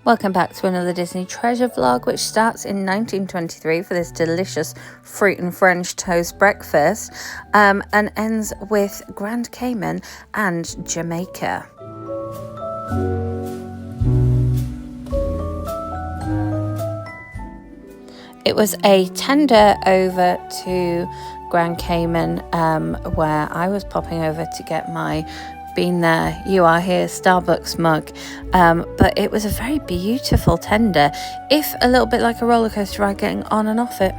Welcome back to another Disney treasure vlog, which starts in 1923 for this delicious fruit and French toast breakfast and ends with Grand Cayman and Jamaica. It was a tender over to Grand Cayman where I was popping over to get my been there, you are here Starbucks mug, but it was a very beautiful tender, if a little bit like a roller coaster ride, getting on and off it.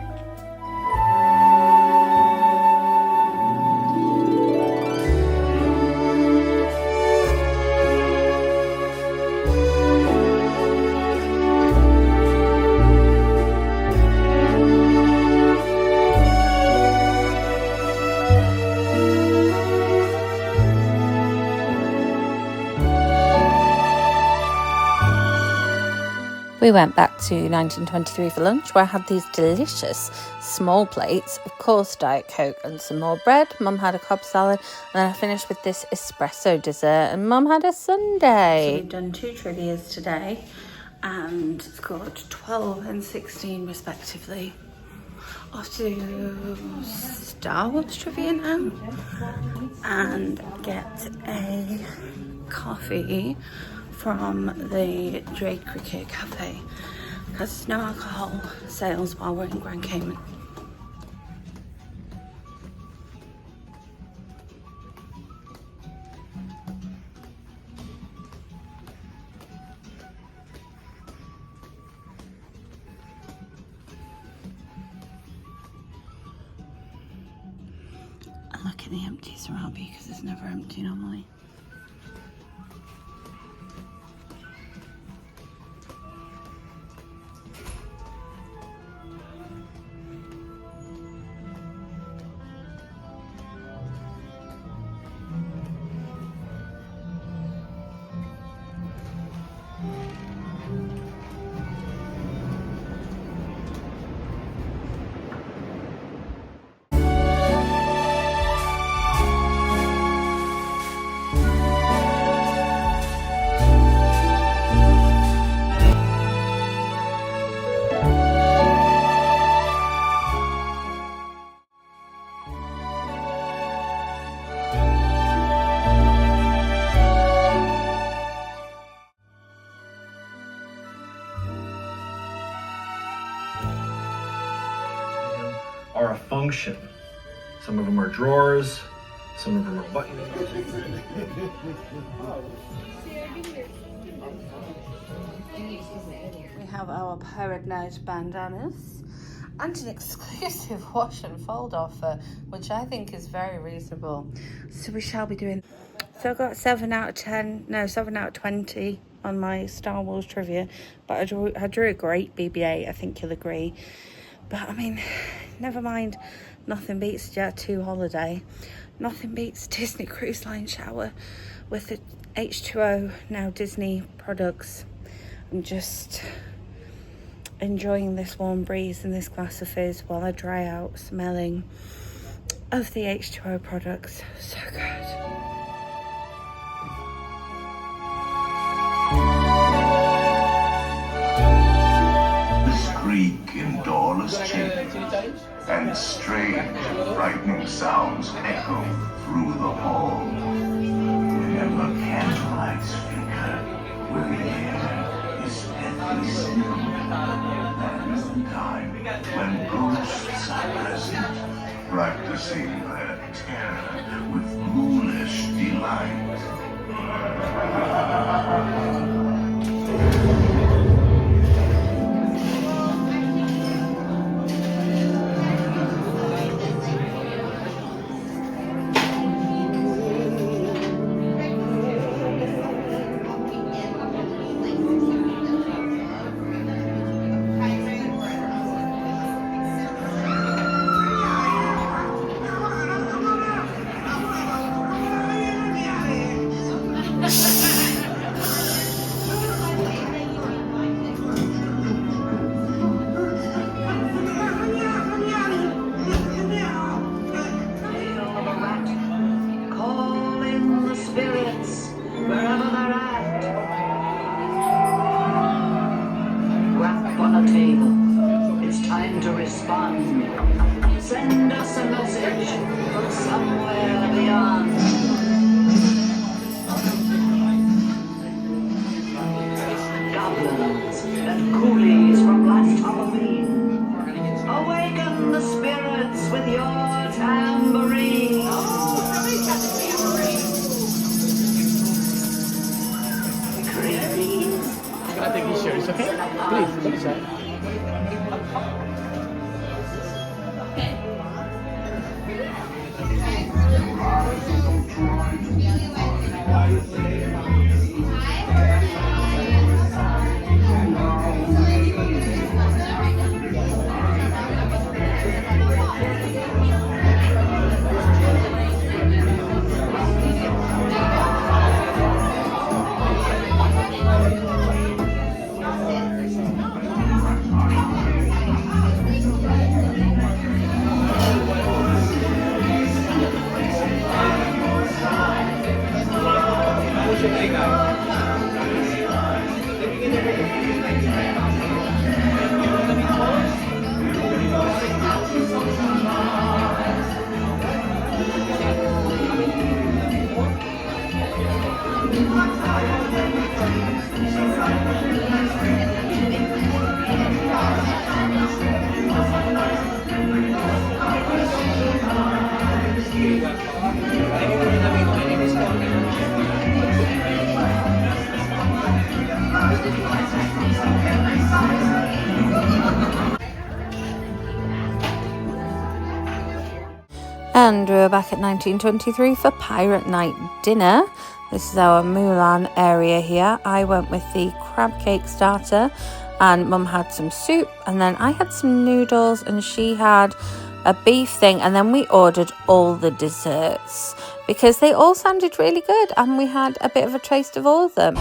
We went back to 1923 for lunch, where I had these delicious small plates, of course Diet Coke and some more bread. Mum had a Cobb salad, and then I finished with this espresso dessert, and Mum had a sundae. So we've done 2 trivias today, and scored 12 and 16 respectively. Off to Star Wars trivia now, and get a coffee from the Drake Cricket Cafe, because there's no alcohol sales while we're in Grand Cayman. And look at the empties around me, because it's never empty normally. Are a function. Some of them are drawers, some of them are buttons. We have our pirate night bandanas and an exclusive wash and fold offer, which I think is very reasonable. So we shall be doing. So I got 7 out of 20 on my Star Wars trivia, but I drew a great BB-8, I think you'll agree. But I mean, never mind, nothing beats Jet 2 holiday. Nothing beats Disney Cruise Line shower with the H2O, now Disney products. I'm just enjoying this warm breeze and this glass of fizz while I dry out, smelling of the H2O products. So good. Creak in doorless chambers, and strange, frightening sounds echo through the hall. Whenever candlelights flicker, where the air is deathly still, that's the time when ghosts are present, practicing their terror with ghoulish delight. table. It's time to respond. Send us a message from somewhere beyond. Goblins and ghoulies from last Halloween. Awaken the spirits with your tambourine. I'm gonna take these shirts, okay? Please, to the side. And we're back at 1923 for Pirate Night dinner. This is our Mulan area here. I went with the crab cake starter and Mum had some soup, and then I had some noodles and she had a beef thing, and then we ordered all the desserts because they all sounded really good and we had a bit of a taste of all of them.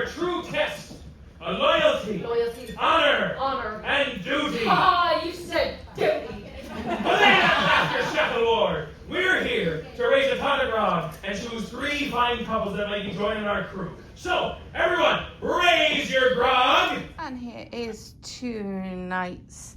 a true test of loyalty, honor, and duty. Ah, you said duty. But then, after Chef Award, we're here to raise a ton of grog and choose 3 fine couples that might be joining our crew. So, everyone, raise your grog. And here is tonight's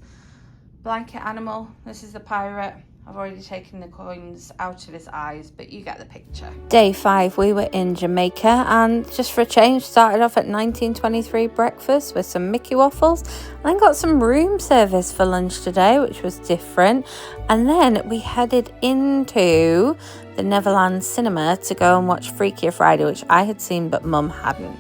blanket animal. This is the pirate. I've already taken the coins out of his eyes, but you get the picture. Day 5, we were in Jamaica, and just for a change, started off at 1923 breakfast with some Mickey waffles, and then got some room service for lunch today, which was different. And then we headed into the Neverland Cinema to go and watch Freakier Friday, which I had seen, but Mum hadn't.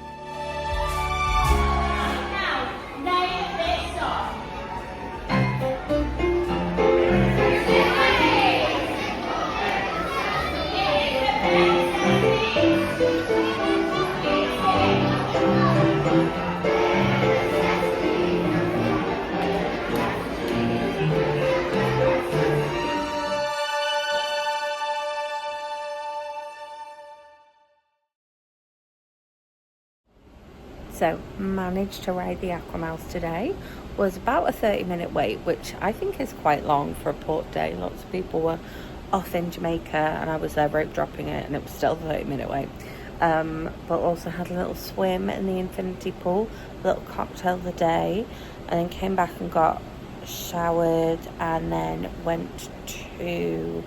So, managed to ride the Aquamouse today. Was about a 30-minute wait, which I think is quite long for a port day. Lots of people were off in Jamaica, and I was there rope dropping it, and it was still a 30-minute wait. But also had a little swim in the infinity pool, a little cocktail of the day, and then came back and got showered, and then went to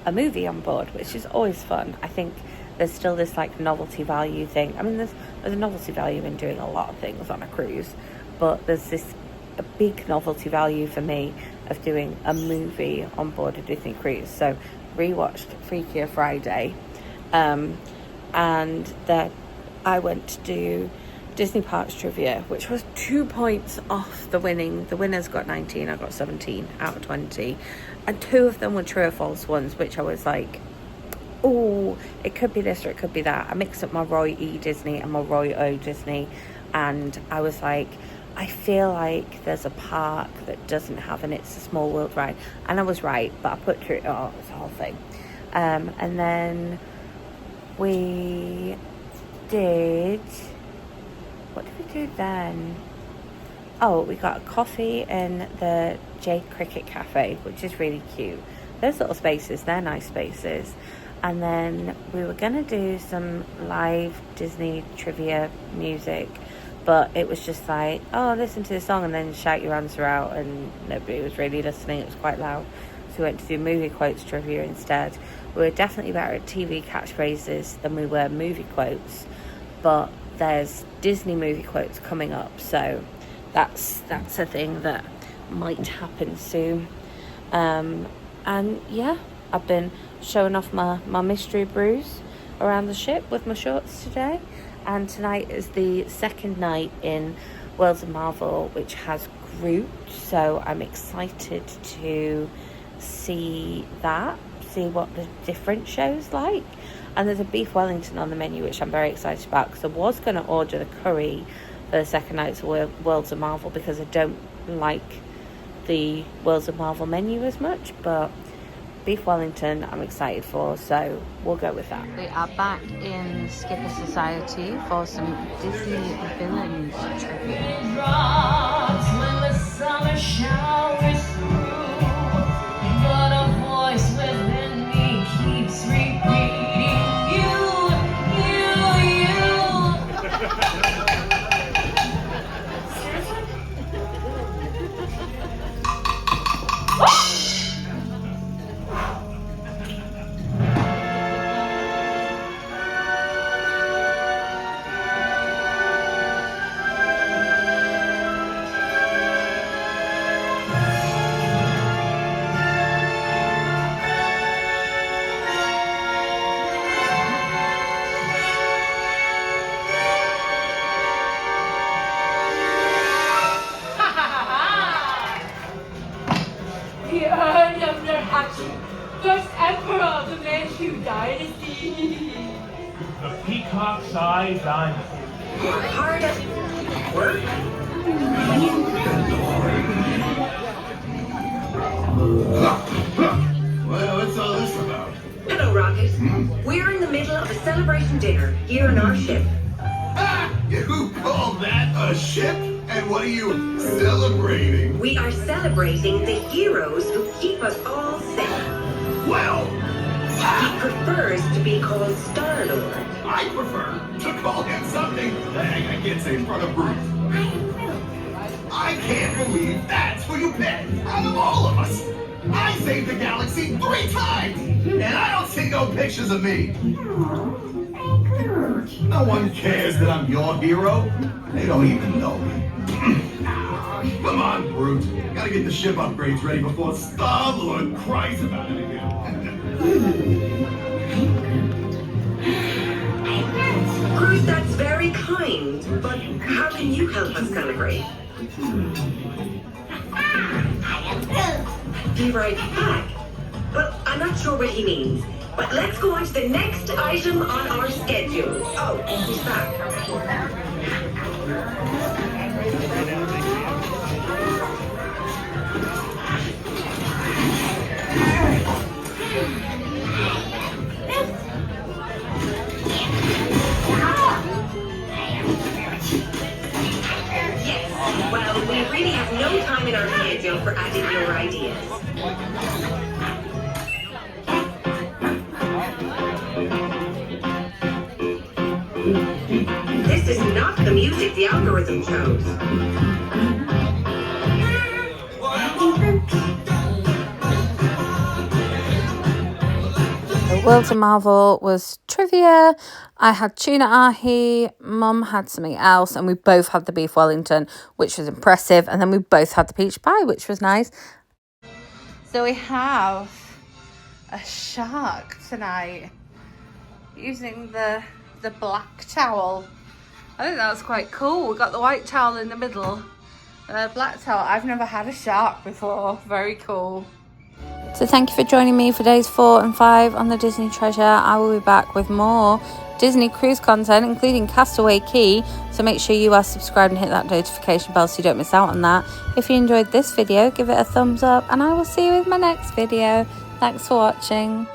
a movie on board, which is always fun. I think there's still this like novelty value thing. I mean, there's a novelty value in doing a lot of things on a cruise, but there's a big novelty value for me of doing a movie on board a Disney cruise. So rewatched Freakier Friday, and then I went to do Disney Parks trivia, which was 2 points off the winning. The winners got 19, I got 17 out of 20, and 2 of them were true or false ones, which I was like, oh, it could be this or it could be that. I mixed up my Roy E. Disney and my Roy O. Disney, and I was like, I feel like there's a park that doesn't have an It's a Small World ride, and I was right, but I put through it's the whole thing. And then we did, what did we do then? Oh, we got a coffee in the Jade Cricket Cafe, which is really cute. Those little spaces, they're nice spaces. And then we were going to do some live Disney trivia music, but it was just like, oh, listen to the song and then shout your answer out, and nobody was really listening. It was quite loud. So we went to do movie quotes trivia instead. We were definitely better at TV catchphrases than we were movie quotes, but there's Disney movie quotes coming up, so that's a thing that might happen soon. And yeah, I've been showing off my mystery brews around the ship with my shorts today, and tonight is the second night in Worlds of Marvel, which has Groot, so I'm excited to see what the different shows like. And there's a beef Wellington on the menu, which I'm very excited about, because I was going to order the curry for the second night of Worlds of Marvel because I don't like the Worlds of Marvel menu as much, but beef Wellington I'm excited for, so we'll go with that. We are back in Skipper Society for some Disney villains trivia. When the summer showers through, but a voice within me keeps repeating, you. First emperor of the Manchu dynasty. The peacock's-eye dynasty. Hard at work. Well, what's all this about? Hello, Rocket. We're in the middle of a celebration dinner here on our ship. Ah! You call that a ship? And what are you celebrating? We are celebrating the heroes who keep us all safe. Well, He prefers to be called Star-Lord. I prefer to call him something that gets in front of Bruce. I can't believe that's who you picked out of all of us. I saved the galaxy 3 times, and I don't see no pictures of me. No one cares that I'm your hero. They don't even know me. Come on, Brute. Gotta get the ship upgrades ready before Star-Lord cries about it again. Groot, that's very kind, but how can you help us celebrate? Be right back. But I'm not sure what he means. But let's go on to the next item on our schedule. Oh, he's back. Yes, well, we really have no time in our schedule for adding your ideas. This is not the music the algorithm chose. World to Marvel was trivia. I had tuna ahi, Mum had something else, and we both had the beef Wellington, which was impressive, and then we both had the peach pie, which was nice. So we have a shark tonight using the black towel. I think that was quite cool. We got the white towel in the middle, black towel. I've never had a shark before. Very cool. So thank you for joining me for days 4 and 5 on the Disney Treasure. I will be back with more Disney cruise content, including Castaway Cay. So make sure you are subscribed and hit that notification bell so you don't miss out on that. If you enjoyed this video, give it a thumbs up, and I will see you with my next video. Thanks for watching.